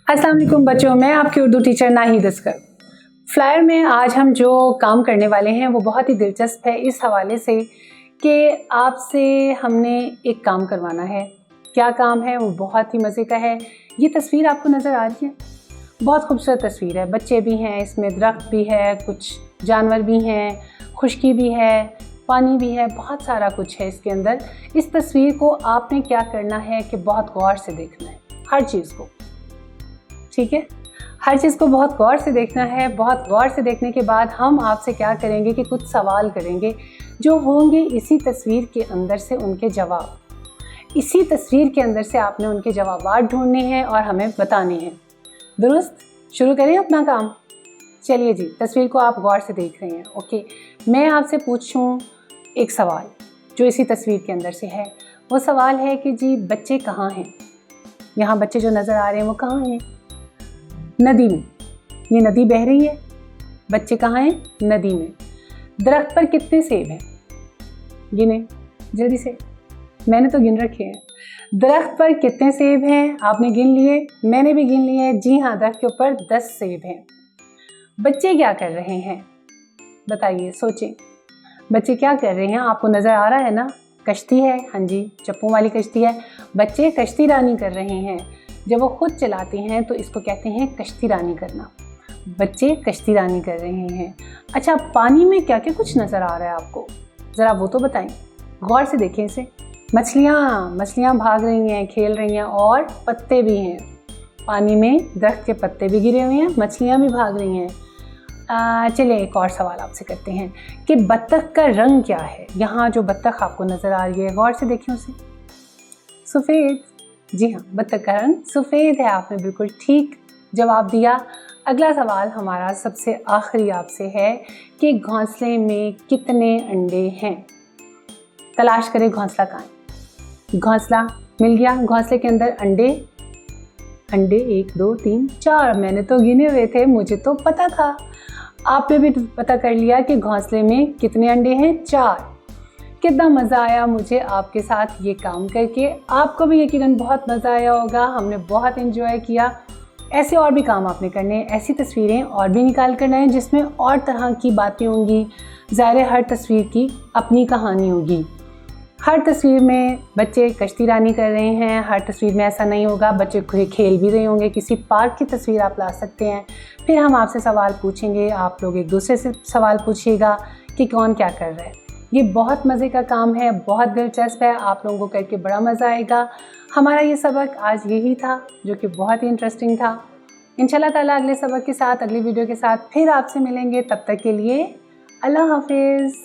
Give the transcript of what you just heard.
अस्सलाम वालेकुम बच्चों, मैं आपकी Urdu teacher Nahid Oscar. Flyer में आज हम जो काम करने वाले हैं वो बहुत ही दिलचस्प है इस हवाले से कि आपसे हमने एक काम करवाना है। क्या काम है वो बहुत ही मज़े का है। ये तस्वीर आपको नज़र आ रही है, बहुत खूबसूरत तस्वीर है। बच्चे भी हैं इसमें, दरख्त भी है, कुछ जानवर भी हैं, खुशकी भी है, पानी भी है, बहुत सारा कुछ है इसके अंदर। इस तस्वीर को आपने क्या करना है कि बहुत गौर से देखना है हर चीज़ को, ठीक है। हर चीज़ को बहुत गौर से देखना है। बहुत गौर से देखने के बाद हम आपसे क्या करेंगे कि कुछ सवाल करेंगे जो होंगे इसी तस्वीर के अंदर से उनके जवाब। इसी तस्वीर के अंदर से आपने उनके जवाब ढूंढने हैं और हमें बताने हैं। दुरुस्त? शुरू करें अपना काम। चलिए जी, तस्वीर को आप गौर से देख रहे हैं, ओके। मैं आपसे पूछूं एक सवाल जो इसी तस्वीर के अंदर से है। वो सवाल है कि जी बच्चे कहाँ हैं? यहाँ बच्चे जो नज़र आ रहे हैं वो कहाँ हैं? नदी में। ये नदी बह रही है, बच्चे कहाँ हैं? नदी में। दरख्त पर कितने सेब हैं? गिने जल्दी से, मैंने तो गिन रखे हैं। दरख्त पर कितने सेब हैं? आपने गिन लिए, मैंने भी गिन लिए। जी हाँ, दरख्त के ऊपर 10 सेब हैं। बच्चे क्या कर रहे हैं? बताइए, सोचें, बच्चे क्या कर रहे हैं? आपको नज़र आ रहा है ना, कश्ती है। हाँ जी, चप्पू वाली कश्ती है। बच्चे कश्ती रानी कर रहे हैं। जब वो खुद चलाते हैं तो इसको कहते हैं कश्ती रानी करना। बच्चे कश्ती रानी कर रहे हैं। अच्छा, पानी में क्या क्या कुछ नज़र आ रहा है आपको? ज़रा वो तो बताएं, गौर से देखें इसे। मछलियाँ भाग रही हैं, खेल रही हैं, और पत्ते भी हैं पानी में। दरख्त के पत्ते भी गिरे हुए हैं, मछलियाँ भी भाग रही हैं। चलिए एक और सवाल आपसे करते हैं कि बत्तख का रंग क्या है? यहाँ जो बत्तख आपको नज़र आ रही है, गौर से देखें उसे। सफ़ेद। जी हाँ, बत्तख का रंग सफ़ेद है। आपने बिल्कुल ठीक जवाब दिया। अगला सवाल हमारा सबसे आखिरी आपसे है कि घोंसले में कितने अंडे हैं? तलाश करें घोंसला कहाँ है। घोंसला मिल गया। घोंसले के अंदर अंडे 1 2 3 4, मैंने तो गिने हुए थे, मुझे तो पता था। आपने भी पता कर लिया कि घोंसले में कितने अंडे हैं? 4। कितना मज़ा आया मुझे आपके साथ ये काम करके। आपको भी यकीनन बहुत मज़ा आया होगा। हमने बहुत एंजॉय किया। ऐसे और भी काम आपने करने हैं, ऐसी तस्वीरें और भी निकाल कर लाएं जिसमें और तरह की बातें होंगी। ज़ाहिर है हर तस्वीर की अपनी कहानी होगी। हर तस्वीर में बच्चे कश्ती रानी कर रहे हैं, हर तस्वीर में ऐसा नहीं होगा। बच्चे खेल भी रहे होंगे। किसी पार्क की तस्वीर आप ला सकते हैं। फिर हम आपसे सवाल पूछेंगे, आप लोग एक दूसरे से सवाल पूछिएगा कि कौन क्या कर रहा है। ये बहुत मज़े का काम है, बहुत दिलचस्प है। आप लोगों को करके बड़ा मज़ा आएगा। हमारा ये सबक आज यही था जो कि बहुत ही इंटरेस्टिंग था। इंशाल्लाह ताला अगले सबक के साथ, अगली वीडियो के साथ फिर आपसे मिलेंगे। तब तक के लिए अल्लाह हाफिज़।